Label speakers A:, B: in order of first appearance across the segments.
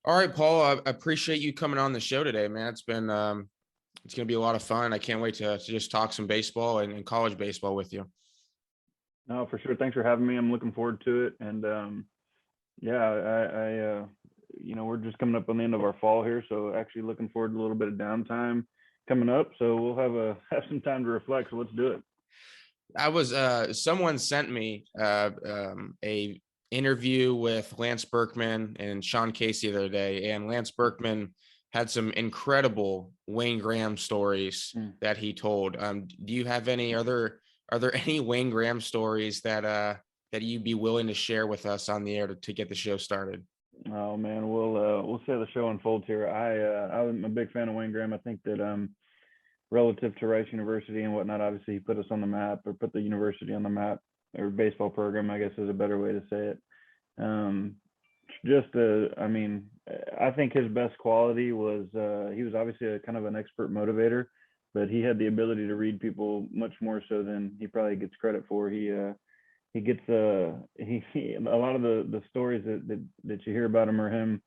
A: All right, Paul, I appreciate you coming on the show today, man. It's going to be a lot of fun. I can't wait to just talk some baseball and college baseball with you.
B: No, for sure. Thanks for having me. I'm looking forward to it. And yeah, we're just coming up on the end of our fall here, so actually looking forward to a little bit of downtime coming up. So we'll have some time to reflect. So let's do it.
A: Someone sent me a interview with Lance Berkman and Sean Casey the other day, and Lance Berkman had some incredible Wayne Graham stories
B: Mm.
A: that he told. Do you have any other? Are there any Wayne Graham stories that you'd be willing to share with us on the air to get the show started?
B: Oh man, we'll see how the show unfolds here. I'm a big fan of Wayne Graham. I think that relative to Rice University and whatnot, obviously he put us on the map, or put the university on the map, or baseball program, I guess is a better way to say it. Um, I mean, I think his best quality was he was obviously a kind of an expert motivator, but he had the ability to read people much more so than he probably gets credit for. He gets he a lot of the stories that you hear about him are him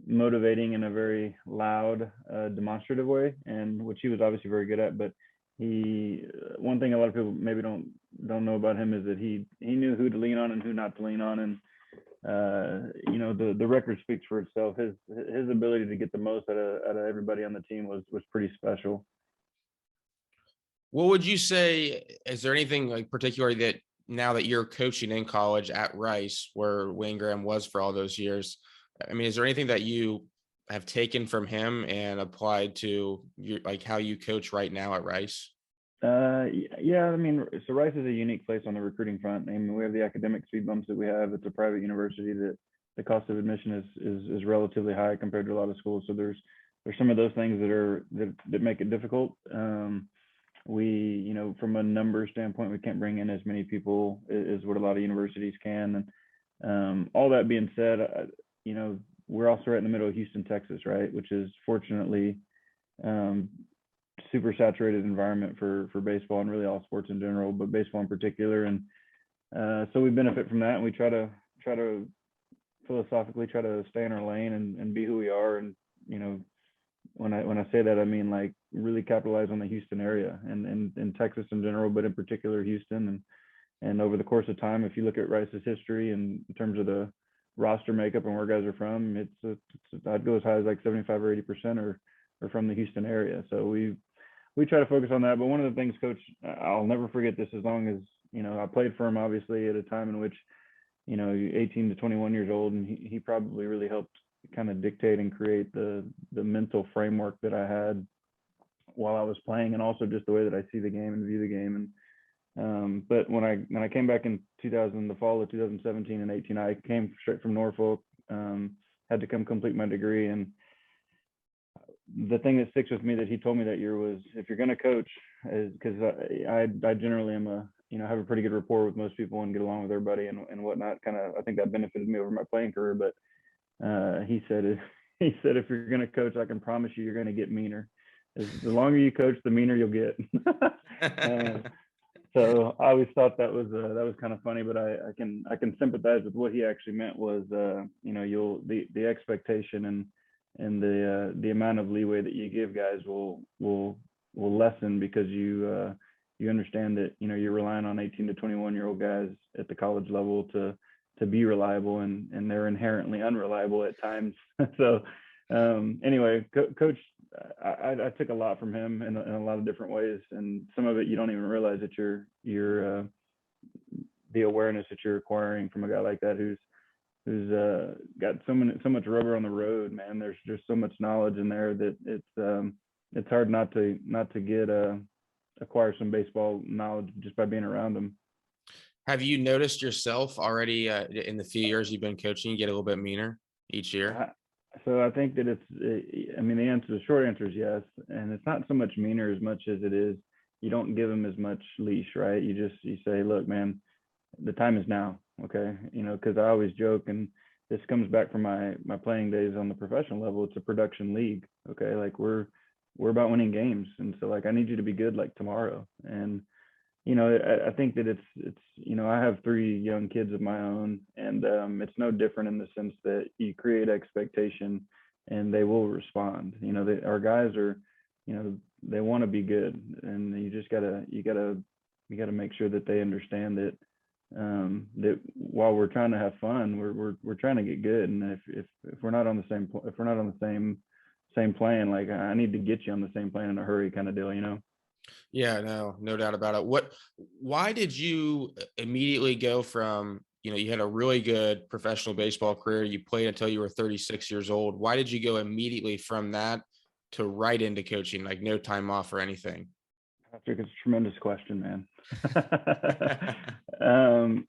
B: motivating in a very loud, demonstrative way, and which he was obviously very good at. But he one thing a lot of people maybe don't know about him is that he knew who to lean on and who not to lean on, and the record speaks for itself. His ability to get the most out of everybody on the team was pretty special.
A: What would you say? Is there anything like particularly that now that you're coaching in college at Rice, where Wayne Graham was for all those years? I mean, is there anything that you have taken from him and applied to your, like how you coach right now at Rice?
B: Yeah, I mean, so Rice is a unique place on the recruiting front. I mean, we have the academic speed bumps that we have. It's a private university that the cost of admission is relatively high compared to a lot of schools. So there's some of those things that make it difficult. We, from a number standpoint, we can't bring in as many people as what a lot of universities can. And all that being said, we're also right in the middle of Houston, Texas, right, which is fortunately um, super saturated environment for baseball and really all sports in general, but baseball in particular. And so we benefit from that, and we try to philosophically try to stay in our lane and be who we are. And when I say that, I mean like really capitalize on the Houston area and Texas in general, but in particular Houston. And over the course of time, if you look at Rice's history and in terms of the roster makeup and where guys are from, I'd go as high as like 75 or 80% are from the Houston area. So we try to focus on that. But one of the things, Coach, I'll never forget this, as long as I played for him, obviously at a time in which 18 to 21 years old, and he probably really helped kind of dictate and create the mental framework that I had while I was playing, and also just the way that I see the game and view the game. And but when I came back in 2000, the fall of 2017 and 18, I came straight from Norfolk, had to come complete my degree. And the thing that sticks with me that he told me that year was, if you're going to coach, is because I generally am have a pretty good rapport with most people and get along with everybody and whatnot. Kind of, I think that benefited me over my playing career. But he said if you're going to coach, I can promise you're going to get meaner. The longer you coach, the meaner you'll get. So I always thought that was kind of funny, but I can sympathize with what he actually meant. Was the expectation and the amount of leeway that you give guys will lessen, because you understand that you're relying on 18 to 21-year-old guys at the college level to be reliable, and they're inherently unreliable at times. So anyway, Coach, I took a lot from him in a lot of different ways, and some of it you don't even realize that you're the awareness that you're acquiring from a guy like that who's got so much rubber on the road, man. There's so much knowledge in there that it's hard not to get acquire some baseball knowledge just by being around them.
A: Have you noticed yourself already in the few years you've been coaching, you get a little bit meaner each year?
B: So I think that I mean, the short answer is yes. And it's not so much meaner as much as it is, you don't give them as much leash, right? You say, look, man, the time is now. Okay. Cause I always joke, and this comes back from my playing days on the professional level. It's a production league. Okay. Like we're about winning games. And so like, I need you to be good like tomorrow. And I think that I have three young kids of my own, and it's no different in the sense that you create expectation and they will respond. Our guys are, they want to be good, and you gotta make sure that they understand that while we're trying to have fun, we're trying to get good. And if we're not on the same if we're not on the same plane, like I need to get you on the same plane in a hurry, kind of deal.
A: Yeah, no doubt about it. Why did you immediately go from, you had a really good professional baseball career, you played until you were 36 years old. Why did you go immediately from that to right into coaching, like no time off or anything?
B: Patrick, it's a tremendous question, man.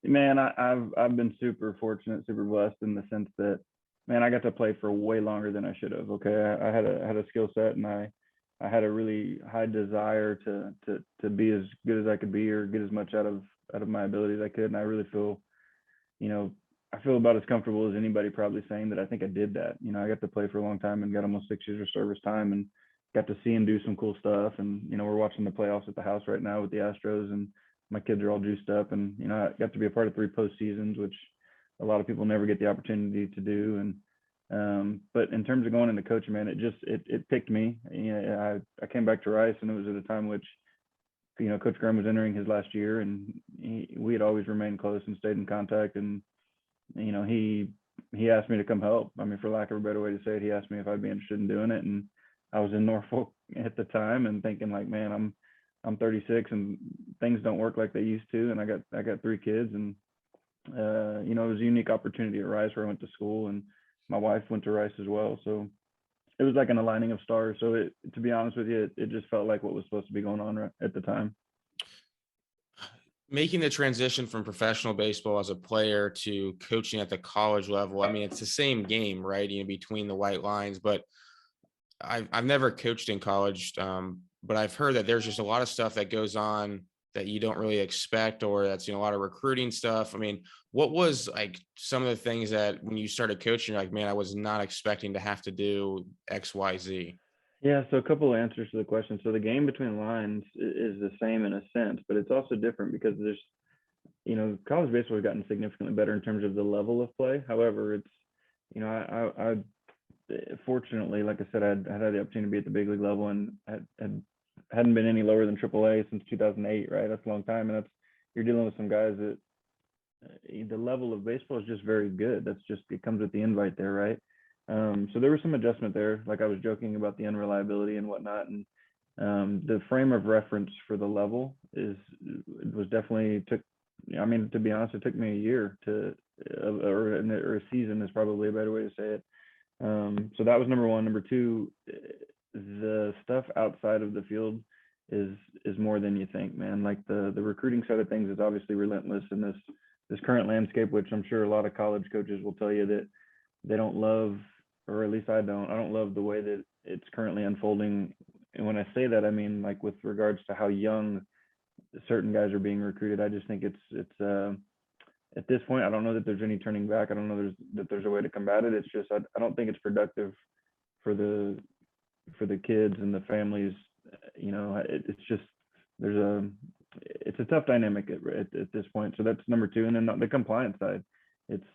B: Man, I've been super fortunate, super blessed in the sense that, man, I got to play for way longer than I should have. Okay, I had a skill set, and I had a really high desire to be as good as I could be, or get as much out of my ability as I could. And I really feel, you know, I feel about as comfortable as anybody probably saying that I think I did that. I got to play for a long time and got almost 6 years of service time, and got to see him do some cool stuff. And, we're watching the playoffs at the house right now with the Astros, and my kids are all juiced up. And, I got to be a part of 3 postseasons, which a lot of people never get the opportunity to do. And, but in terms of going into coaching, man, it picked me. I came back to Rice, and it was at a time which, Coach Graham was entering his last year, and we had always remained close and stayed in contact. And, he asked me to come help. I mean, for lack of a better way to say it, he asked me if I'd be interested in doing it. And I was in Norfolk at the time, and thinking like, man, I'm 36 and things don't work like they used to. And I got 3 kids, and it was a unique opportunity at Rice, where I went to school, and my wife went to Rice as well. So it was like an aligning of stars. So to be honest with you, it just felt like what was supposed to be going on right at the time.
A: Making the transition from professional baseball as a player to coaching at the college level, I mean, it's the same game, right? Between the white lines, but I've never coached in college, but I've heard that there's just a lot of stuff that goes on that you don't really expect, or that's a lot of recruiting stuff. I mean, what was like some of the things that when you started coaching, you're like, man, I was not expecting to have to do X, Y, Z.
B: Yeah, so a couple of answers to the question. So the game between lines is the same in a sense, but it's also different because college baseball has gotten significantly better in terms of the level of play. However, it's, I fortunately, like I said, I'd had the opportunity to be at the big league level, and hadn't been any lower than AAA since 2008, right? That's a long time. And you're dealing with some guys that the level of baseball is just very good. It comes with the invite there, right? So there was some adjustment there. Like I was joking about the unreliability and whatnot. And the frame of reference for the level was definitely I mean, to be honest, it took me a year or a season is probably a better way to say it. So that was number one. Number two, the stuff outside of the field is more than you think, man. Like the recruiting side of things is obviously relentless in this current landscape, which I'm sure a lot of college coaches will tell you that they don't love, or at least I don't love the way that it's currently unfolding. And when I say that, I mean, like, with regards to how young certain guys are being recruited. I just think it's at this point, I don't know that there's any turning back. I don't know that there's a way to combat it. It's just, I don't think it's productive for the kids and the families. It's just, it's a tough dynamic at this point. So that's number two. And then the compliance side,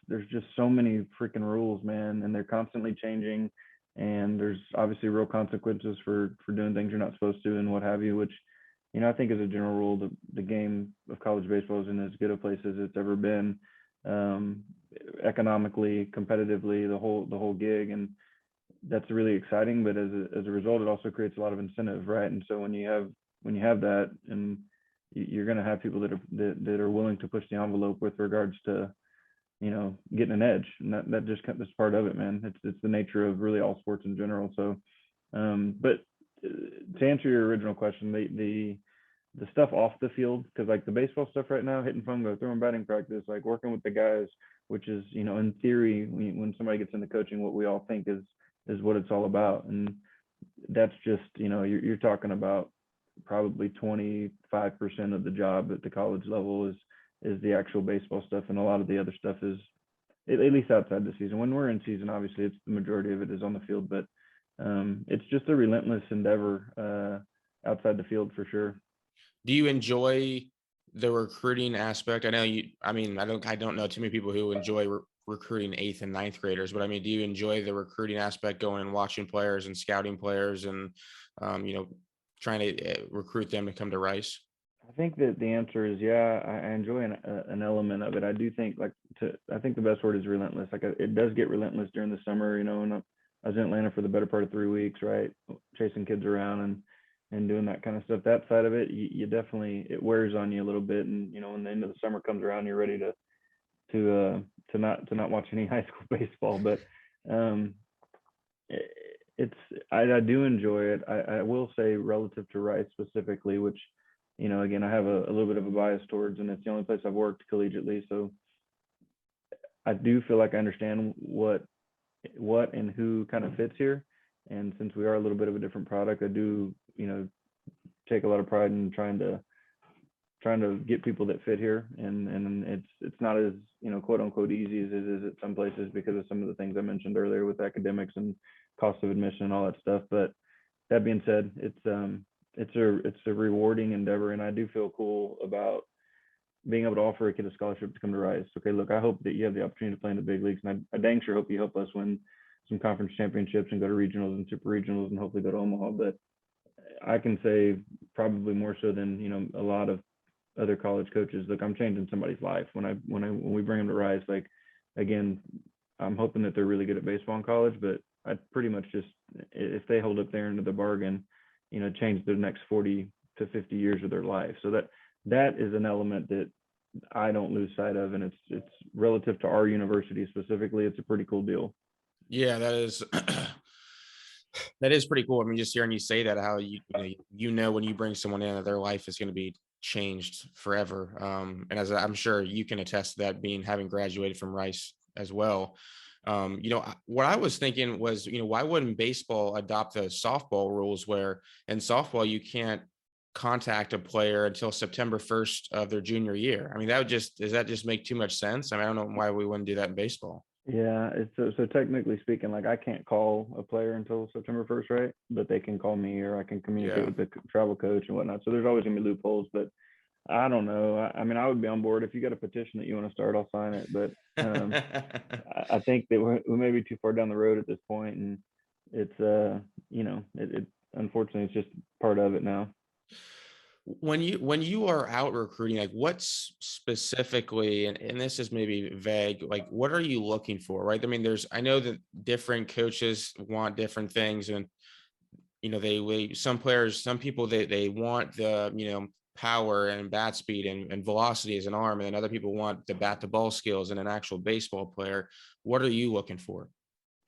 B: there's just so many freaking rules, man, and they're constantly changing. And there's obviously real consequences for doing things you're not supposed to, and what have you, which, I think as a general rule, the game of college baseball is in as good a place as it's ever been, economically, competitively, the whole gig. And that's really exciting. But as a result, it also creates a lot of incentive, right? And so when you have that, and you're going to have people that are willing to push the envelope with regards to, getting an edge. And that's part of it, man. It's the nature of really all sports in general. So, but to answer your original question, the stuff off the field, because like the baseball stuff right now, hitting fungo, throwing batting practice, like working with the guys, which is, in theory, when somebody gets into coaching, what we all think is what it's all about. And that's just, you're talking about probably 25% of the job at the college level is the actual baseball stuff, and a lot of the other stuff is at least outside the season. When we're in season, obviously it's the majority of it is on the field, but it's just a relentless endeavor outside the field for sure.
A: Do you enjoy the recruiting aspect? I know I mean, I don't know too many people who enjoy recruiting eighth and ninth graders, but I mean, do you enjoy the recruiting aspect, going and watching players and scouting players and, you know, trying to recruit them to come to Rice?
B: I think that the answer is yeah. I enjoy an element of it. I do think I think the best word is relentless. Like it does get relentless during the summer, and I was in Atlanta for the better part of 3 weeks, right, chasing kids around and doing that kind of stuff. That side of it, you definitely, it wears on you a little bit, and when the end of the summer comes around, you're ready to not watch any high school baseball. But um, it, I do enjoy it. I will say relative to Rice specifically, which again, I have a little bit of a bias towards, and it's the only place I've worked collegiately. So I do feel like I understand what and who kind of fits here. And since we are a little bit of a different product, I do, take a lot of pride in trying to get people that fit here. And it's not as, quote unquote easy as it is at some places because of some of the things I mentioned earlier with academics and cost of admission and all that stuff. But that being said, it's a rewarding endeavor, and I do feel cool about being able to offer a kid a scholarship to come to Rice. Okay, look, I hope that you have the opportunity to play in the big leagues, and I dang sure hope you help us win some conference championships and go to regionals and super regionals and hopefully go to Omaha. But I can say probably more so than a lot of other college coaches. Look, I'm changing somebody's life when we bring them to Rice. Like, again, I'm hoping that they're really good at baseball in college, but I pretty much just, if they hold up their end of the bargain, change the next 40 to 50 years of their life. So that is an element that I don't lose sight of, and it's relative to our university specifically. It's a pretty cool deal.
A: Yeah, that is that is pretty cool. I mean, just hearing you say that, how you know when you bring someone in that their life is going to be changed forever. And as I'm sure you can attest to that, having graduated from Rice as well. What I was thinking was, why wouldn't baseball adopt the softball rules where in softball you can't contact a player until September 1st of their junior year? I mean, does that just make too much sense? I mean, I don't know why we wouldn't do that in baseball.
B: Yeah, it's so technically speaking, like I can't call a player until September 1st, right? But they can call me, or I can communicate
A: Yeah.
B: with the travel coach and whatnot. So there's always gonna be loopholes, but I don't know. I mean, I would be on board if you got a petition that you want to start. I'll sign it, but I think that we may be too far down the road at this point, and it's it unfortunately it's just part of it now.
A: When you are out recruiting, like what's specifically, and this is maybe vague, like what are you looking for, right? I mean, I know that different coaches want different things, and some players, some people, they want the power and bat speed and velocity as an arm, and then other people want the bat to ball skills and an actual baseball player. What are you looking for?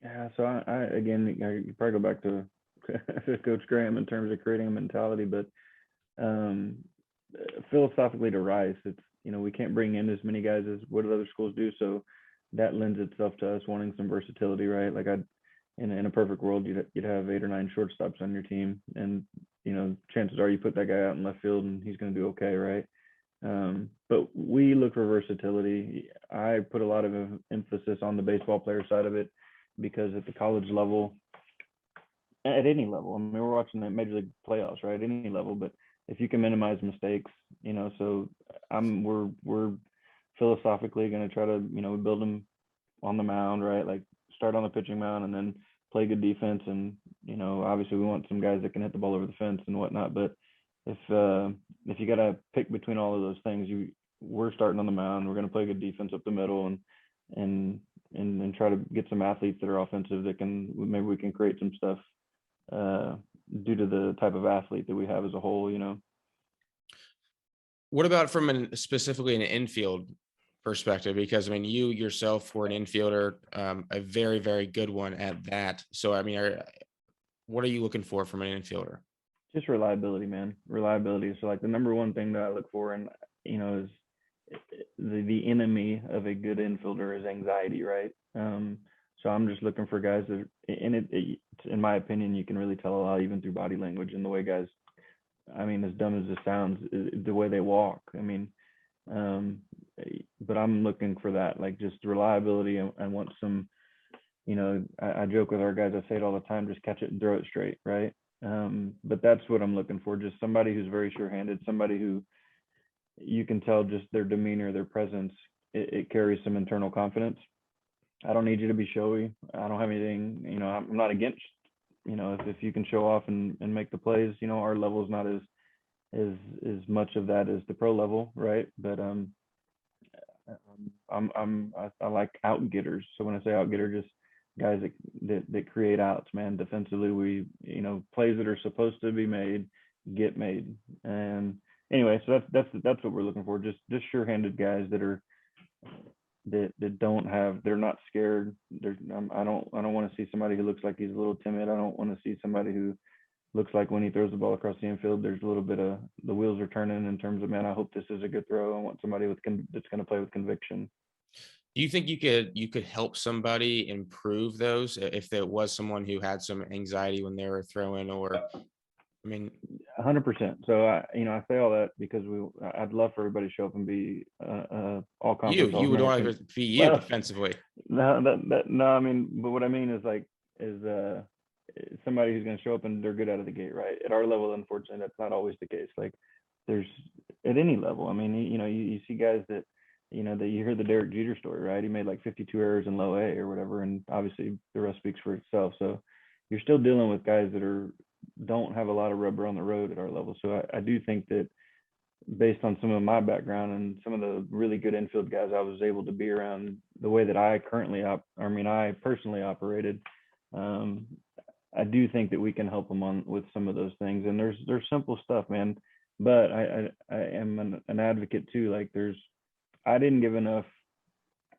B: Yeah, so I again, you probably go back to Coach Graham in terms of creating a mentality, but um, philosophically to Rice, it's we can't bring in as many guys as what other schools do, so that lends itself to us wanting some versatility, right? Like in a perfect world, you'd have 8 or 9 shortstops on your team, and chances are you put that guy out in left field and he's going to do okay, right? But we look for versatility. I put a lot of emphasis on the baseball player side of it because at the college level, at any level, I mean, we're watching the major league playoffs, right? Any level, but if you can minimize mistakes, so we're philosophically going to try to, build them on the mound, right? Like start on the pitching mound and then play good defense. And, obviously we want some guys that can hit the ball over the fence and whatnot. But if you got to pick between all of those things, we're starting on the mound. We're going to play good defense up the middle and try to get some athletes that are offensive that maybe we can create some stuff due to the type of athlete that we have as a whole.
A: What about from specifically an infield perspective? Because I mean, you yourself were an infielder, a very, very good one at that. So I mean, what are you looking for from an infielder?
B: Just reliability, man. Reliability. So like the number one thing that I look for, and is the enemy of a good infielder is anxiety, right? So I'm just looking for guys that, and in my opinion, you can really tell a lot even through body language and the way guys, I mean, as dumb as it sounds, the way they walk. I mean, but I'm looking for that, like just reliability, and want some, I joke with our guys, I say it all the time, just catch it and throw it straight, right? But that's what I'm looking for, just somebody who's very sure-handed, somebody who you can tell just their demeanor, their presence, it carries some internal confidence. I don't need you to be showy. I don't have anything, I'm not against, if you can show off and make the plays, our level is not as much of that as the pro level, right? But I like out getters. So when I say out getter, just guys that create outs, man. Defensively, we plays that are supposed to be made get made. And anyway, so that's what we're looking for. Just sure-handed guys that don't have, they're not scared. I don't want to see somebody who looks like he's a little timid. I don't want to see somebody who looks like when he throws the ball across the infield, there's a little bit of the wheels are turning in terms of, man, I hope this is a good throw. I want somebody that's going to play with conviction.
A: Do you think you could help somebody improve those if there was someone who had some anxiety when they were throwing, or I mean,
B: 100%. So I say all that because I'd love for everybody to show up and be all
A: you
B: conference, all
A: you would want
B: American.
A: to be you
B: Well,
A: defensively.
B: no, no. I mean, but what I mean is like is somebody who's going to show up and they're good out of the gate, right? At our level, unfortunately, that's not always the case. Like there's at any level. I mean, you see guys that that you hear the Derek Jeter story, right? He made like 52 errors in low A or whatever, and obviously the rest speaks for itself. So you're still dealing with guys that don't have a lot of rubber on the road at our level. So I do think that based on some of my background and some of the really good infield guys I was able to be around, the way that I I personally operated, um, I do think that we can help them on with some of those things. And there's simple stuff, man. But I am an advocate too. Like I didn't give enough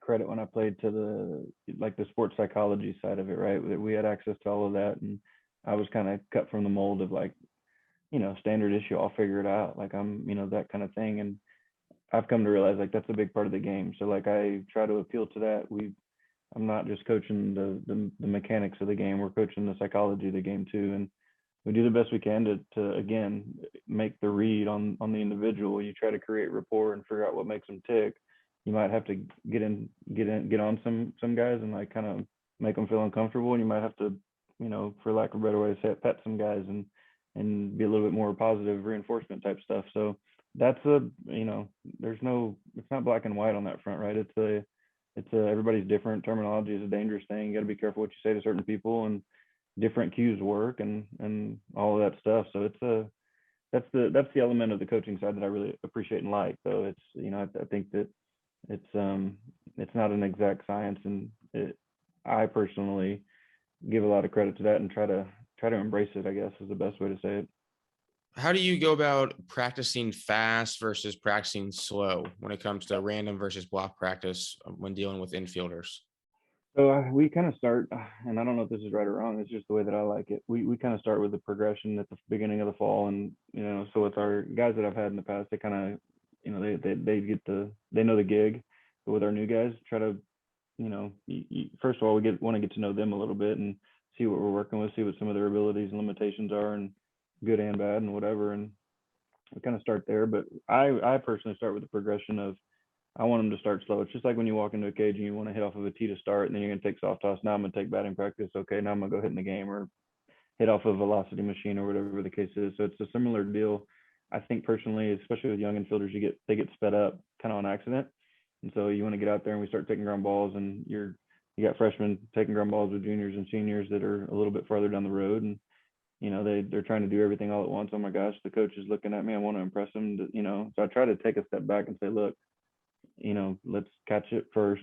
B: credit when I played to the sports psychology side of it, right? That we had access to all of that, and I was kind of cut from the mold of like, standard issue, I'll figure it out. Like I'm, that kind of thing. And I've come to realize like that's a big part of the game. So like I try to appeal to that. I'm not just coaching the mechanics of the game. We're coaching the psychology of the game too. And we do the best we can to again make the read on the individual. You try to create rapport and figure out what makes them tick. You might have to get on some guys and like kind of make them feel uncomfortable, and you might have to, for lack of a better way to say it, pet some guys and be a little bit more positive reinforcement type stuff. So that's there's no, it's not black and white on that front, right? Everybody's different. Terminology is a dangerous thing. You got to be careful what you say to certain people, and different cues work and all of that stuff. So that's the element of the coaching side that I really appreciate and like. Though it's I think that it's not an exact science, and I personally give a lot of credit to that and try to embrace it, I guess, is the best way to say it.
A: How do you go about practicing fast versus practicing slow when it comes to random versus block practice when dealing with infielders?
B: So we kind of start, and I don't know if this is right or wrong. It's just the way that I like it. We kind of start with the progression at the beginning of the fall, and so with our guys that I've had in the past, they kind of, they know the gig. But with our new guys, try to, first of all, want to get to know them a little bit and see what we're working with, see what some of their abilities and limitations are, and good and bad and whatever. And we kind of start there. But I personally start with the progression of, I want them to start slow. It's just like when you walk into a cage and you want to hit off of a tee to start, and then you're going to take soft toss. Now I'm going to take batting practice. Okay, now I'm going to go hit in the game, or hit off a velocity machine, or whatever the case is. So it's a similar deal. I think personally, especially with young infielders, they get sped up kind of on accident. And so you want to get out there and we start taking ground balls, and you got freshmen taking ground balls with juniors and seniors that are a little bit farther down the road, and they're trying to do everything all at once. Oh my gosh, the coach is looking at me. I want to impress them. So I try to take a step back and say, look, let's catch it first,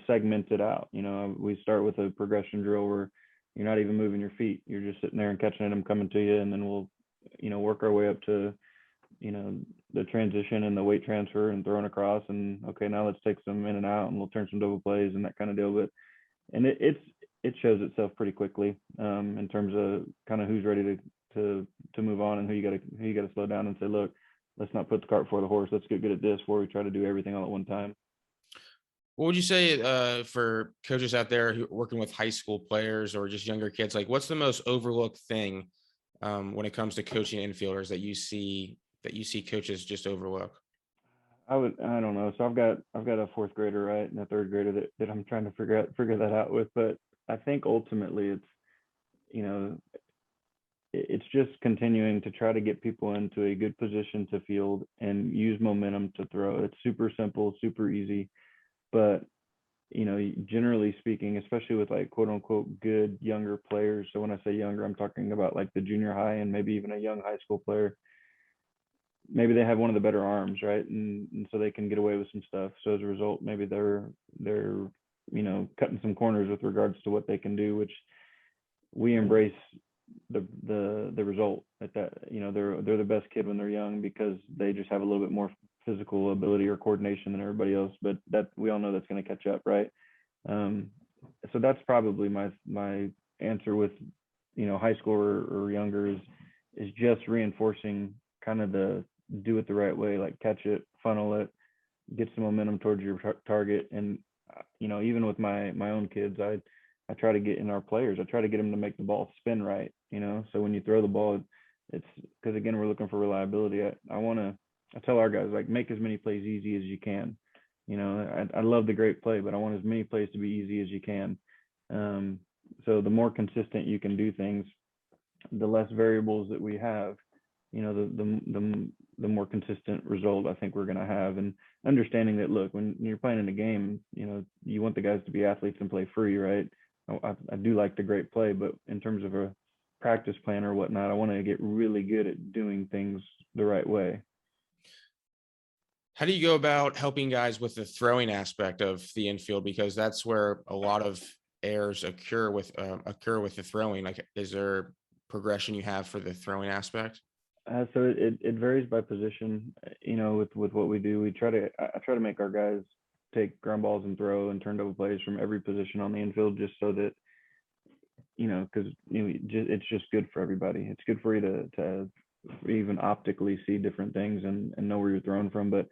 B: segment it out. We start with a progression drill where you're not even moving your feet. You're just sitting there and catching them coming to you. And then we'll, work our way up to, the transition and the weight transfer and throwing across. And okay, now let's take some in and out, and we'll turn some double plays and that kind of deal. But, and it shows itself pretty quickly in terms of kind of who's ready to move on, and who you got to slow down and say, look, let's not put the cart before the horse. Let's get good at this before we try to do everything all at one time.
A: What would you say for coaches out there who are working with high school players or just younger kids? Like, what's the most overlooked thing when it comes to coaching infielders that you see coaches just overlook?
B: I don't know. So I've got a fourth grader, right, and a third grader that I'm trying to figure that out with. But I think ultimately it's, you know it's just continuing to try to get people into a good position to field and use momentum to throw. It's super simple, super easy, but generally speaking, especially with like quote unquote good younger players. So when I say younger, I'm talking about like the junior high and maybe even a young high school player. Maybe they have one of the better arms, right? And so they can get away with some stuff. So as a result, maybe they're cutting some corners with regards to what they can do, which we embrace the result at that. They're the best kid when they're young because they just have a little bit more physical ability or coordination than everybody else, but that we all know that's going to catch up, right? So that's probably my answer with high school or younger is just reinforcing kind of the do it the right way, like catch it, funnel it, get some momentum towards your target. And even with my own kids, I try to get in our players, I try to get them to make the ball spin right. So when you throw the ball, it's because again we're looking for reliability. I tell our guys, like, make as many plays easy as you can. I love the great play, but I want as many plays to be easy as you can. So the more consistent you can do things, the less variables that we have, the more consistent result I think we're going to have. And understanding that, look, when you're playing in a game, you want the guys to be athletes and play free, right? I do like the great play, but in terms of a practice plan or whatnot, I want to get really good at doing things the right way.
A: How do you go about helping guys with the throwing aspect of the infield? Because that's where a lot of errors occur with the throwing. Like, is there progression you have for the throwing aspect?
B: So it varies by position. With what we do, I try to make our guys take ground balls and throw and turn double plays from every position on the infield, just so that because it's just good for everybody. It's good for you to even optically see different things and know where you're throwing from. But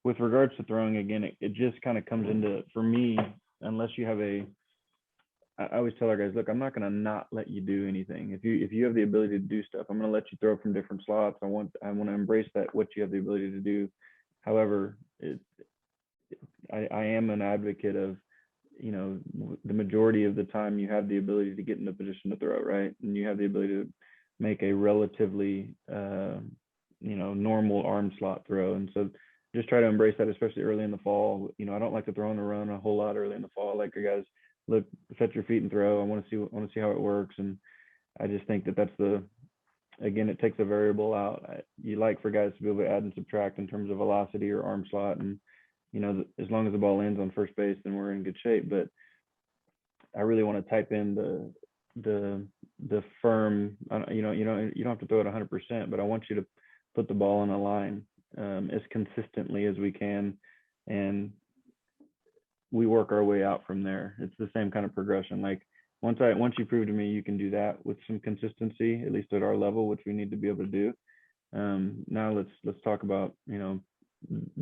B: with regards to throwing, again, it just kind of comes into, for me, unless you have I always tell our guys, look, I'm not going to not let you do anything. If you have the ability to do stuff, I'm going to let you throw from different slots. I want to embrace that, what you have the ability to do. However, I am an advocate of, the majority of the time you have the ability to get in the position to throw, right? And you have the ability to make a relatively, normal arm slot throw. And so just try to embrace that, especially early in the fall. I don't like to throw on the run a whole lot early in the fall. Like, your guys, look, set your feet and throw. I want to see how it works. And I just think that again, it takes a variable out. You like for guys to be able to add and subtract in terms of velocity or arm slot. And, as long as the ball lands on first base, then we're in good shape. But I really want to type in the firm, you don't have to throw it 100%, but I want you to put the ball on a line as consistently as we can. And we work our way out from there. It's the same kind of progression. Like, once you prove to me you can do that with some consistency, at least at our level, which we need to be able to do. Now let's talk about,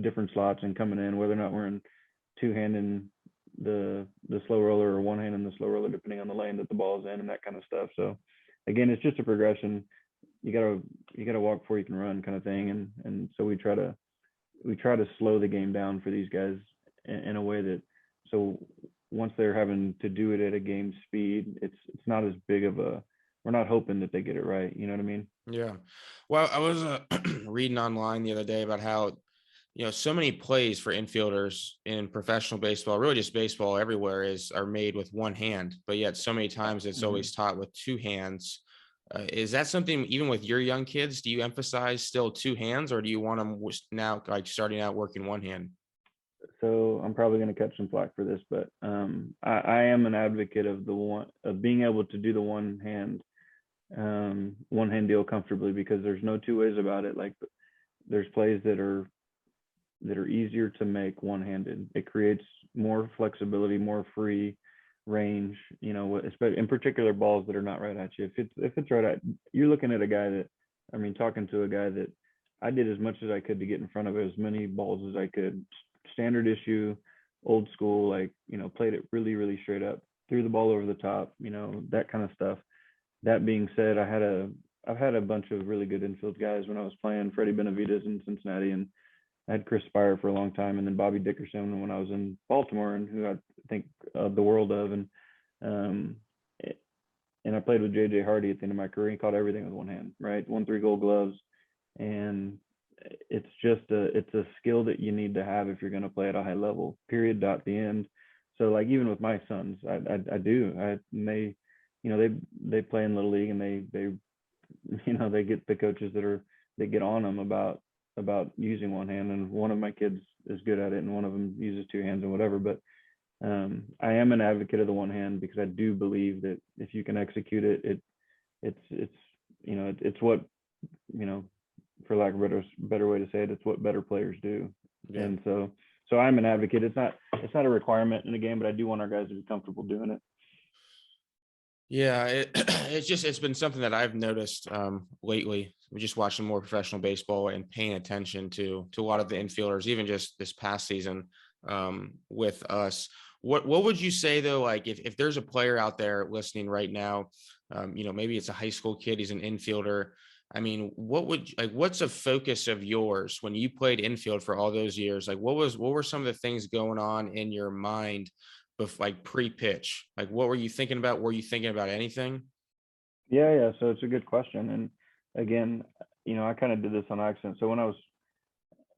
B: different slots and coming in, whether or not we're in two-handing the slow roller or one hand in the slow roller, depending on the lane that the ball is in and that kind of stuff. So again, it's just a progression. You gotta walk before you can run, kind of thing. And so we try to slow the game down for these guys in a way that, so once they're having to do it at a game speed, it's not as big of we're not hoping that they get it right. You know what I mean?
A: Yeah. Well, I was reading online the other day about how, so many plays for infielders in professional baseball, really just baseball everywhere, are made with one hand, but yet so many times it's always taught with two hands. Is that something, even with your young kids, do you emphasize still two hands, or do you want them now, like, starting out working one hand?
B: So I'm probably going to catch some flack for this, but I am an advocate of being able to do the one hand deal comfortably, because there's no two ways about it. Like, there's plays that are easier to make one-handed. It creates more flexibility, more free range, especially in particular balls that are not right at you. If it's right at, you're looking at a guy that, talking to a guy that I did as much as I could to get in front of as many balls as I could. Standard issue, old school, like, played it really, really straight up, threw the ball over the top, that kind of stuff. That being said, I've had a bunch of really good infield guys when I was playing. Freddie Benavides in Cincinnati, and I had Chris Spire for a long time, and then Bobby Dickerson when I was in Baltimore, and who I think the world of. And and I played with JJ Hardy at the end of my career. He caught everything with one hand, right? Won 3 Gold Gloves, and it's a skill that you need to have if you're going to play at a high level. Period. Dot. The end. So like even with my sons, I do. And they, they play in little league, and they they get the coaches that get on them about using one hand, and one of my kids is good at it, and one of them uses 2 hands and whatever. But I am an advocate of the one hand because I do believe that if you can execute it, it's what, for lack of a better way to say it, it's what better players do.
A: Yeah.
B: And so I'm an advocate. It's not a requirement in the game, but I do want our guys to be comfortable doing it.
A: Yeah, it's been something that I've noticed lately. We're just watching more professional baseball and paying attention to a lot of the infielders, even just this past season with us. What would you say though, like if there's a player out there listening right now, maybe it's a high school kid, he's an infielder. I mean, what's a focus of yours when you played infield for all those years? Like what were some of the things going on in your mind like pre-pitch? Like what were you thinking about? Were you thinking about anything?
B: Yeah. So it's a good question. And again, I kind of did this on accident. So when I was,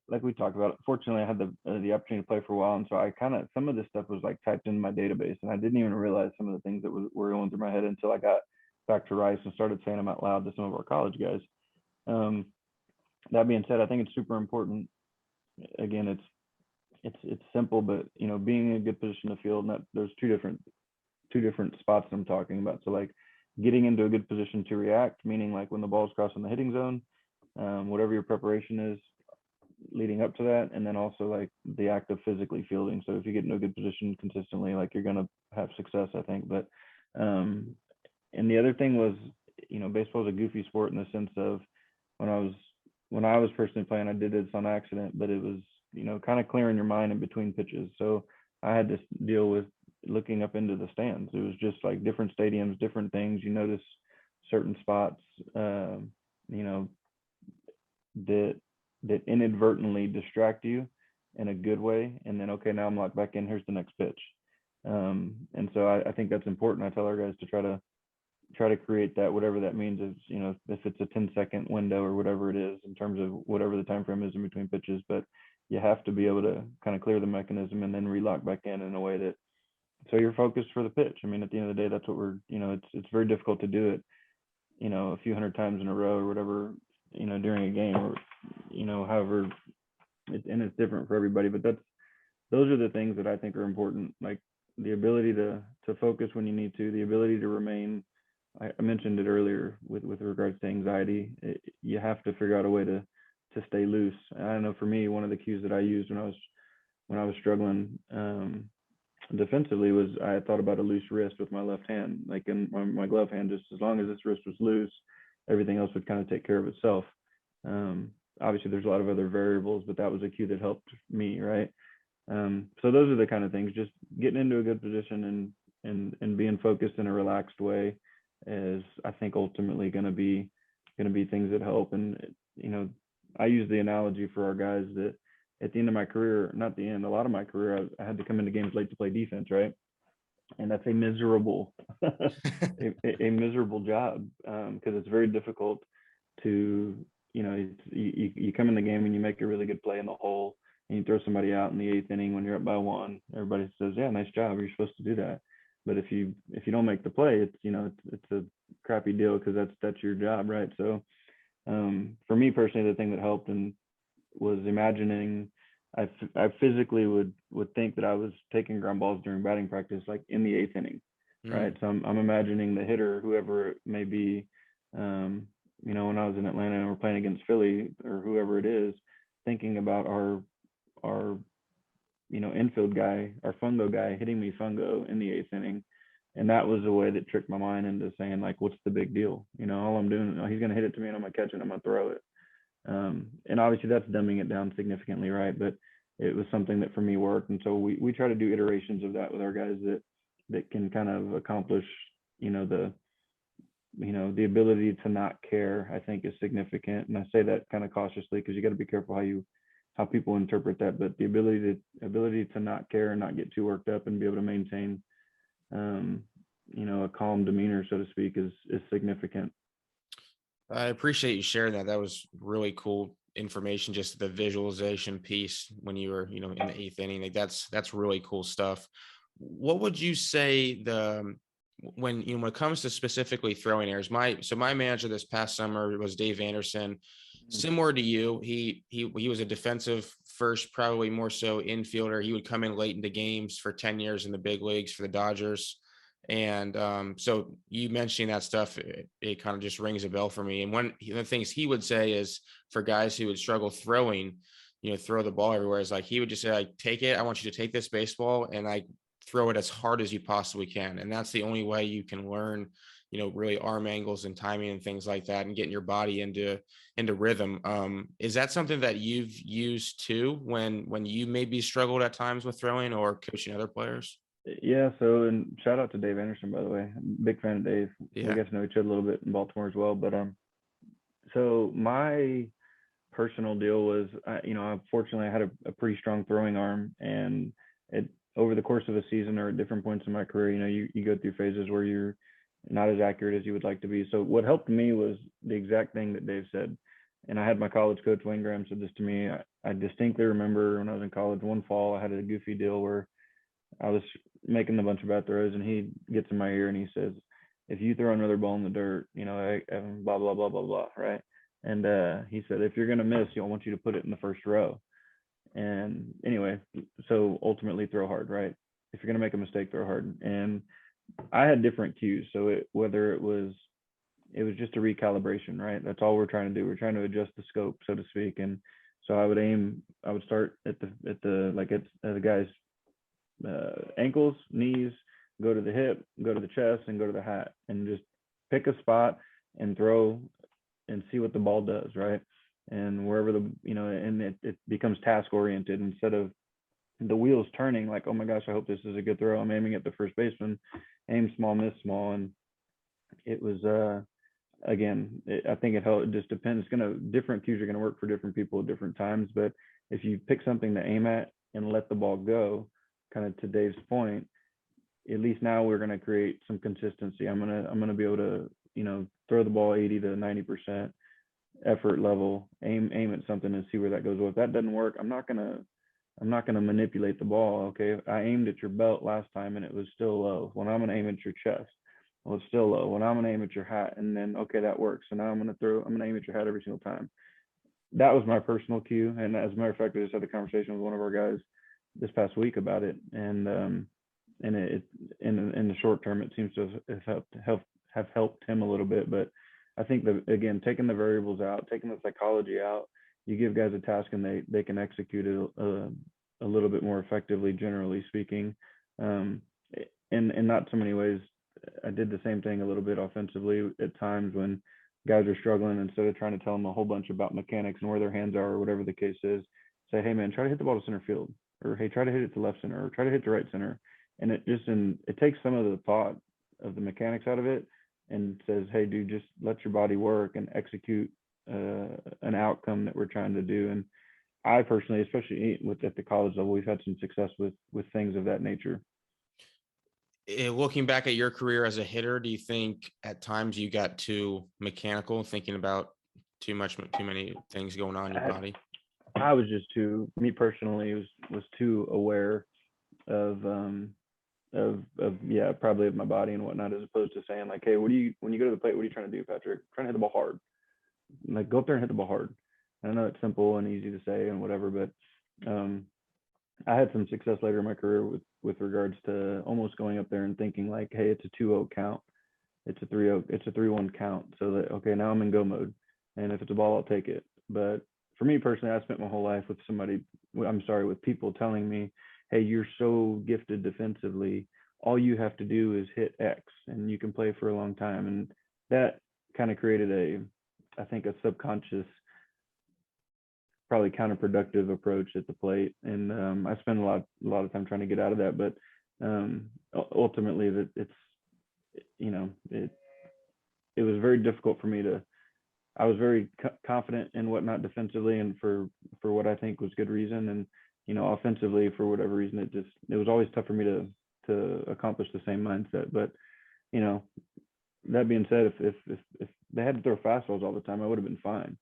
B: like we talked about, fortunately I had the opportunity to play for a while, and so I kind of, some of this stuff was like typed in my database, and I didn't even realize some of the things that were going through my head until I got back to Rice and started saying them out loud to some of our college guys. That being said, I think it's super important. Again, it's simple, but being in a good position to field, and that there's two different spots I'm talking about. So like getting into a good position to react, meaning like when the ball's crossing the hitting zone, whatever your preparation is leading up to that, and then also like the act of physically fielding. So if you get in a good position consistently, like you're gonna have success, I think. But and the other thing was, baseball is a goofy sport in the sense of when I was personally playing, I did this on accident, but it was kind of clearing your mind in between pitches. So I had to deal with looking up into the stands. It was just like different stadiums, different things. You notice certain spots, that inadvertently distract you in a good way, and then okay, now I'm locked back in, here's the next pitch. And so I think that's important. I tell our guys to try to create that, whatever that means. Is if it's a 10-second window or whatever it is in terms of whatever the time frame is in between pitches, but you have to be able to kind of clear the mechanism and then relock back in a way that, so you're focused for the pitch. I mean, at the end of the day, that's what we're, it's very difficult to do it a few hundred times in a row or whatever, during a game, or however, it's different for everybody. But those are the things that I think are important, like the ability to focus when you need to, the ability to remain. I mentioned it earlier with regards to anxiety. You have to figure out a way to stay loose. And I know for me, one of the cues that I used when I was struggling defensively was I thought about a loose wrist with my left hand, like in my glove hand. Just as long as this wrist was loose, everything else would kind of take care of itself. Obviously, there's a lot of other variables, but that was a cue that helped me, right? So those are the kind of things. Just getting into a good position and being focused in a relaxed way is, I think, ultimately going to be things that help. And I use the analogy for our guys that at the end of my career, not the end, a lot of my career, I had to come into games late to play defense, right? And that's a miserable, a miserable job, because it's very difficult to, you come in the game and you make a really good play in the hole, and you throw somebody out in the 8th inning when you're up by 1. Everybody says, "Yeah, nice job. You're supposed to do that." But if you don't make the play, it's a crappy deal, because that's your job, right? So for me personally, the thing that helped and was imagining, I physically would think that I was taking ground balls during batting practice, like in the 8th inning, right? So I'm imagining the hitter, whoever it may be, when I was in Atlanta and we're playing against Philly or whoever it is, thinking about our infield guy, our fungo guy, hitting me fungo in the 8th inning. And that was a way that tricked my mind into saying, like, what's the big deal? All I'm doing, he's going to hit it to me and I'm going to catch it and I'm going to throw it. And obviously that's dumbing it down significantly, right? But it was something that for me worked. And so we try to do iterations of that with our guys that can kind of accomplish, the ability to not care, I think, is significant. And I say that kind of cautiously, because you got to be careful how people interpret that. But the ability to not care and not get too worked up and be able to maintain a calm demeanor, so to speak, is significant.
A: I appreciate you sharing that. That was really cool information. Just the visualization piece when you were, in the eighth inning. Like that's really cool stuff. What would you say when it comes to specifically throwing errors? My manager this past summer was Dave Anderson.
B: Mm.
A: Similar to you, he was a defensive first, probably more so infielder. He would come in late into games for 10 years in the big leagues for the Dodgers. And so you mentioning that stuff, it kind of just rings a bell for me. And the things he would say is for guys who would struggle throwing, throw the ball everywhere, is like he would just say, like, take it. I want you to take this baseball and like throw it as hard as you possibly can. And that's the only way you can learn, really arm angles and timing and things like that, and getting your body into rhythm. Is that something that you've used too when you maybe struggled at times with throwing or coaching other players?
B: Yeah, so, and shout out to Dave Anderson, by the way. I'm a big fan of Dave. We
A: Yeah.
B: got to know each other a little bit in Baltimore as well. But so my personal deal was, fortunately I had a pretty strong throwing arm, and it over the course of a season or at different points in my career, you go through phases where you're not as accurate as you would like to be. So what helped me was the exact thing that Dave said. And I had my college coach, Wayne Graham, said this to me. I distinctly remember when I was in college, one fall, I had a goofy deal where I was making a bunch of bad throws, and he gets in my ear and he says, "If you throw another ball in the dirt, blah blah blah blah blah, right?" And he said, "If you're gonna miss, I want you to put it in the first row." And anyway, so ultimately, throw hard, right? If you're gonna make a mistake, throw hard. And I had different cues, so whether it was just a recalibration, right? That's all we're trying to do. We're trying to adjust the scope, so to speak. And so I would start at the guy's ankles, knees, go to the hip, go to the chest, and go to the hat, and just pick a spot and throw and see what the ball does, right? And wherever and it becomes task oriented instead of the wheels turning like, oh my gosh, I hope this is a good throw. I'm aiming at the first baseman, aim small, miss small. And it was again, I think it just depends. Different cues are going to work for different people at different times. But if you pick something to aim at and let the ball go, kind of to Dave's point, at least now we're going to create some consistency. I'm gonna be able to throw the ball 80 to 90% effort level, aim at something and see where that goes. Well, if that doesn't work, I'm not gonna manipulate the ball. Okay, I aimed at your belt last time and it was still low. Well, I'm gonna aim at your chest. Well, it's still low. Well, I'm gonna aim at your hat, and then okay, that works. So now I'm gonna aim at your hat every single time. That was my personal cue. And as a matter of fact, I just had a conversation with one of our guys this past week about it. And it in the short term, it seems to have helped him a little bit. But I think that, again, taking the variables out, taking the psychology out, you give guys a task and they can execute it a little bit more effectively, generally speaking. In not so many ways, I did the same thing a little bit offensively at times when guys are struggling. Instead of trying to tell them a whole bunch about mechanics and where their hands are or whatever the case is, say, hey man, try to hit the ball to center field, or hey, try to hit it to left center, or try to hit to right center. And it takes some of the thought of the mechanics out of it and says, hey dude, just let your body work and execute an outcome that we're trying to do. And I personally, especially at the college level, we've had some success with things of that nature.
A: Looking back at your career as a hitter, do you think at times you got too mechanical, thinking about too many things going on in your body?
B: I was just me personally, was too aware of yeah, probably of my body and whatnot, as opposed to saying like, hey, when you go to the plate, what are you trying to do, Patrick? Trying to hit the ball hard. Like, go up there and hit the ball hard. I know it's simple and easy to say and whatever, but I had some success later in my career with regards to almost going up there and thinking like, hey, it's a 2-0 count, it's a 3-0, it's a 3-1 count, so that okay, now I'm in go mode, and if it's a ball, I'll take it. But for me personally, I spent my whole life with people telling me, hey, you're so gifted defensively, all you have to do is hit X and you can play for a long time. And that kind of created I think a subconscious, probably counterproductive approach at the plate. And I spent a lot of time trying to get out of that. But ultimately, it was very difficult for me I was very confident in whatnot defensively, and for what I think was good reason. And offensively, for whatever reason, it was always tough for me to accomplish the same mindset. But you know, that being said, if they had to throw fastballs all the time, I would have been fine.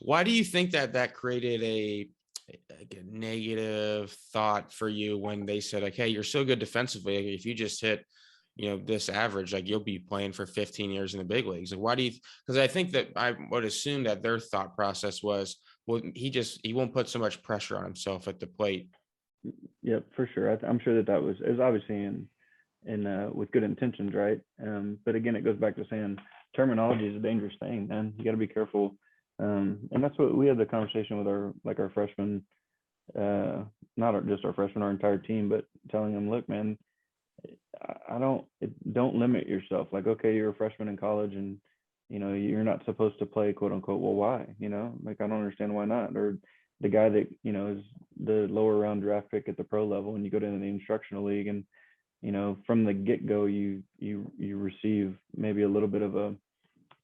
A: Why do you think that created like a negative thought for you when they said like, hey, you're so good defensively, like, if you just hit, this average, like you'll be playing for 15 years in the big leagues? Like, why do you? Because I think that I would assume that their thought process was, well, he won't put so much pressure on himself at the plate.
B: Yep, for sure. I'm sure that was it was obviously in with good intentions, right? But again, it goes back to saying terminology is a dangerous thing, man. You got to be careful. And that's what we had the conversation with our freshmen, not just our freshmen, our entire team, but telling them, look, man, don't limit yourself. Like, okay, you're a freshman in college and you're not supposed to play, quote unquote. Well, why? Like, I don't understand why not. Or the guy that is the lower round draft pick at the pro level, and you go to the instructional league, and from the get go, you receive maybe a little bit of a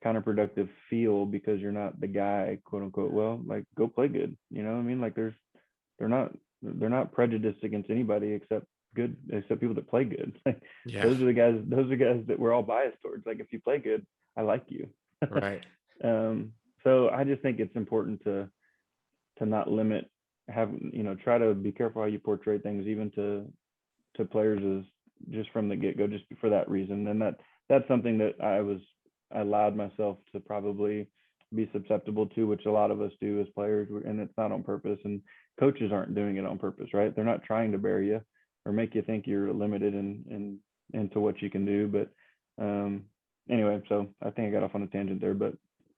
B: counterproductive feel because you're not the guy, quote unquote. Well, like, go play good. You know what I mean? Like, they're not prejudiced against anybody except people that play good. Like,
A: Yeah.
B: those are the guys that we're all biased towards. Like, if you play good, I like you.
A: Right.
B: So I just think it's important to not limit, try to be careful how you portray things, even to players, as just from the get go, just for that reason. And that's something that I allowed myself to probably be susceptible to, which a lot of us do as players, and it's not on purpose. And coaches aren't doing it on purpose, right? They're not trying to bury you or make you think you're limited into what you can do. But anyway, so I think I got off on a tangent there, but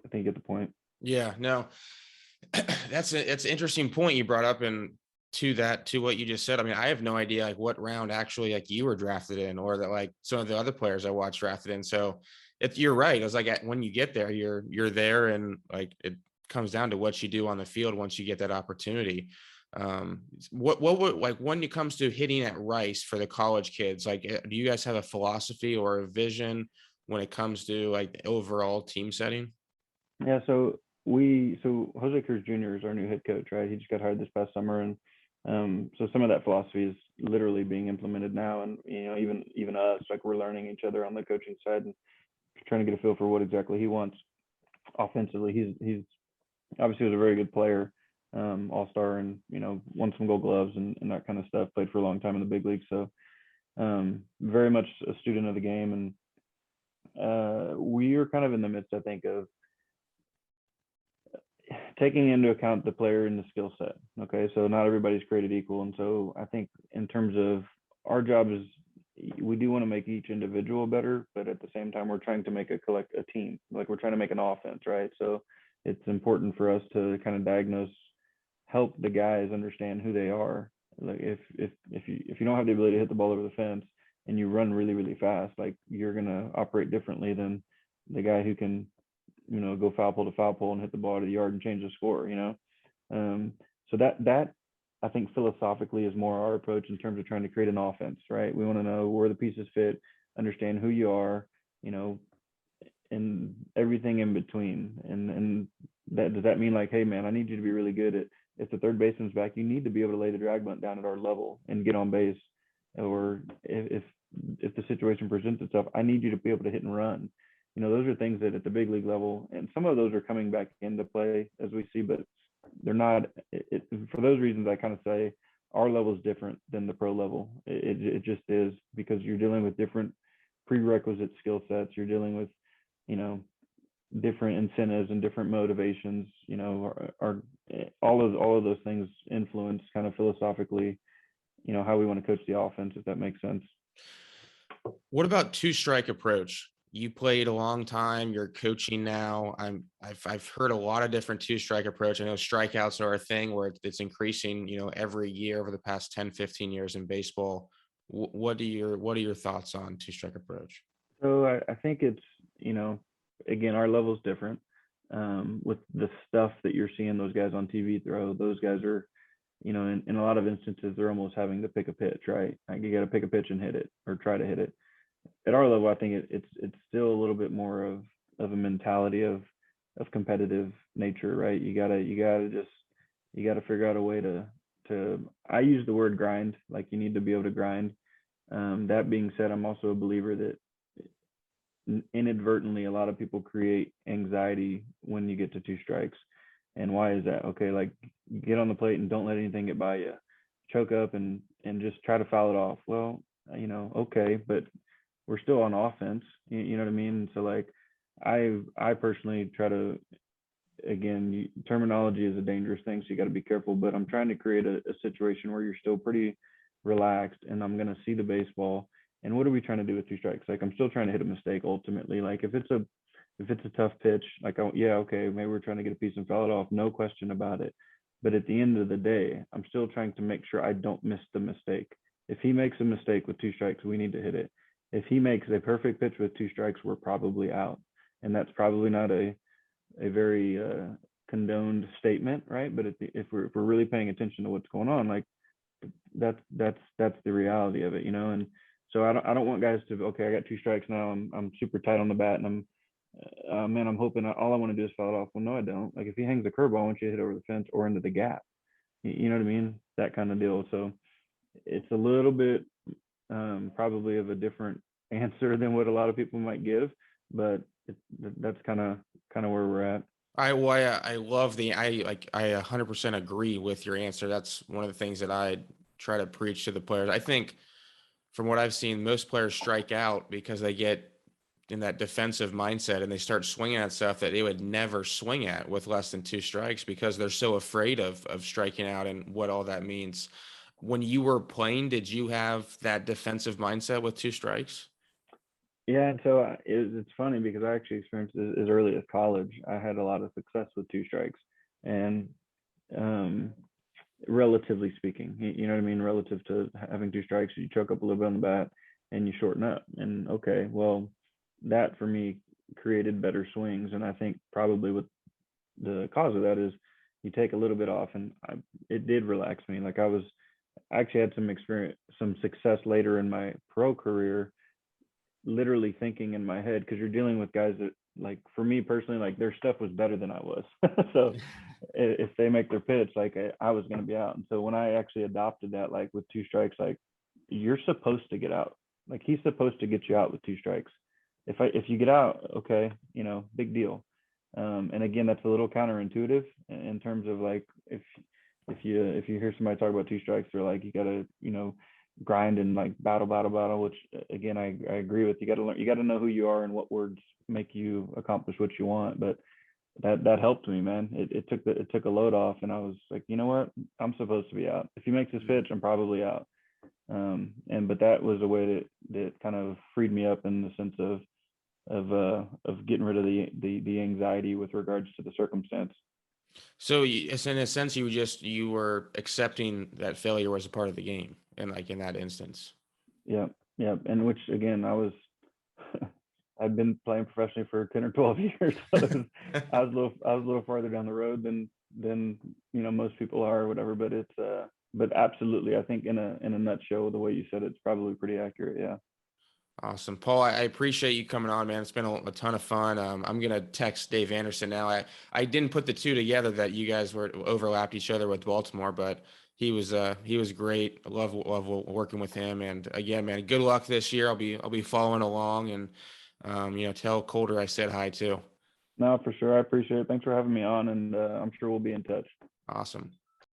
B: I think you get the point.
A: Yeah, no, that's an interesting point you brought up, and to what you just said. I mean, I have no idea like what round actually like you were drafted in, or that like some of the other players I watched drafted in. So if you're right, it was like when you get there, you're there, and like it comes down to what you do on the field once you get that opportunity. What would, like, when it comes to hitting at Rice for the college kids, like, do you guys have a philosophy or a vision when it comes to like the overall team setting?
B: Yeah, so Jose Cruz Jr. is our new head coach, right? He just got hired this past summer, and so some of that philosophy is literally being implemented now. And even us, like, we're learning each other on the coaching side and trying to get a feel for what exactly he wants offensively. He's obviously was a very good player, all-star, and won some Gold Gloves and that kind of stuff. Played for a long time in the big league, so very much a student of the game. And we are kind of in the midst, I think, of taking into account the player and the skill set. Okay, so not everybody's created equal, and so I think in terms of our job is, we do want to make each individual better, but at the same time we're trying to make a team. Like, we're trying to make an offense, right? So it's important for us to kind of help the guys understand who they are. Like, if you don't have the ability to hit the ball over the fence and you run really really fast, like, you're gonna operate differently than the guy who can go foul pole to foul pole and hit the ball to the yard and change the score. So that I think philosophically is more our approach in terms of trying to create an offense, right? We want to know where the pieces fit, understand who you are, and everything in between. And that, does that mean like, hey man, I need you to be really good at, if the third baseman's back, you need to be able to lay the drag bunt down at our level and get on base. Or if the situation presents itself, I need you to be able to hit and run. Those are things that at the big league level, and some of those are coming back into play as we see, but they're not. For those reasons, I kind of say our level is different than the pro level. It just is, because you're dealing with different prerequisite skill sets. You're dealing with, different incentives and different motivations. Are all of those things influence kind of philosophically, how we want to coach the offense, if that makes sense.
A: What about two strike approach? You played a long time, you're coaching now. I've heard a lot of different two strike approach. I know strikeouts are a thing where it's increasing, every year over the past 10, 15 years in baseball. What are your thoughts on two strike approach?
B: So I think it's, again, our level's different. With the stuff that you're seeing those guys on TV throw, those guys are, in a lot of instances, they're almost having to pick a pitch, right? Like, you got to pick a pitch and hit it, or try to hit it. At our level, I think it's still a little bit more of a mentality of competitive nature, right? You gotta figure out a way to I use the word grind. Like, you need to be able to grind. That being said, I'm also a believer that inadvertently a lot of people create anxiety when you get to two strikes. And why is that? Okay, like get on the plate and don't let anything get by you. Choke up and just try to foul it off. Well, okay, but we're still on offense. You know what I mean? So like I personally try to, again, terminology is a dangerous thing, so you got to be careful. But I'm trying to create a situation where you're still pretty relaxed, and I'm gonna see the baseball. And what are we trying to do with two strikes? Like I'm still trying to hit a mistake ultimately. Like if it's a tough pitch, like yeah, okay, maybe we're trying to get a piece and foul it off, no question about it. But at the end of the day, I'm still trying to make sure I don't miss the mistake. If he makes a mistake with two strikes, we need to hit it. If he makes a perfect pitch with two strikes, we're probably out. And that's probably not a very condoned statement, right? But if we're really paying attention to what's going on, like that's the reality of it, And so I don't want guys to, okay, I got two strikes now. I'm super tight on the bat, and man, I'm hoping all I want to do is foul it off. Well, no, I don't. Like if he hangs a curveball, I want you to hit over the fence or into the gap. You know what I mean? That kind of deal. So it's a little bit probably of a different answer than what a lot of people might give, but that's kind of where we're at.
A: I love I 100% agree with your answer. That's one of the things that I try to preach to the players. I think from what I've seen, most players strike out because they get in that defensive mindset and they start swinging at stuff that they would never swing at with less than two strikes because they're so afraid of striking out and what all that means. When you were playing, did you have that defensive mindset with two strikes?
B: Yeah, and so it's funny because I actually experienced it as early as college. I had a lot of success with two strikes, and um, relatively speaking, you know what I mean. Relative to having two strikes, you choke up a little bit on the bat and you shorten up. And okay, well, that for me created better swings, and I think probably what the cause of that is you take a little bit off, and it did relax me. Like I actually had some experience, some success later in my pro career literally thinking in my head, because you're dealing with guys that, like, for me personally, like their stuff was better than I was. So if they make their pitch, like I was going to be out. And so when I actually adopted that, like with two strikes, like you're supposed to get out. Like he's supposed to get you out with two strikes. If you get out, okay, big deal. And again, that's a little counterintuitive in terms of like if you hear somebody talk about two strikes, they're like, you gotta grind and like battle, which again I agree with. You got to learn, you got to know who you are and what words make you accomplish what you want. But that helped me, man. It took a load off, and I was like, you know what, I'm supposed to be out. If he makes his pitch, I'm probably out. And but that was a way that kind of freed me up in the sense of getting rid of the anxiety with regards to the circumstance.
A: So it's in a sense, you were accepting that failure was a part of the game, and like in that instance.
B: Yeah, yeah, and which again, I've been playing professionally for 10 or 12 years, so I was a little farther down the road than most people are or whatever. But but absolutely, I think in a nutshell, the way you said it's probably pretty accurate. Yeah.
A: Awesome, Paul. I appreciate you coming on, man. It's been a ton of fun. I'm gonna text Dave Anderson now. I didn't put the two together that you guys were overlapped each other with Baltimore, but he was great. I love working with him. And again, man, good luck this year. I'll be following along, and tell Colder I said hi too.
B: No, for sure. I appreciate it. Thanks for having me on, and I'm sure we'll be in touch.
A: Awesome.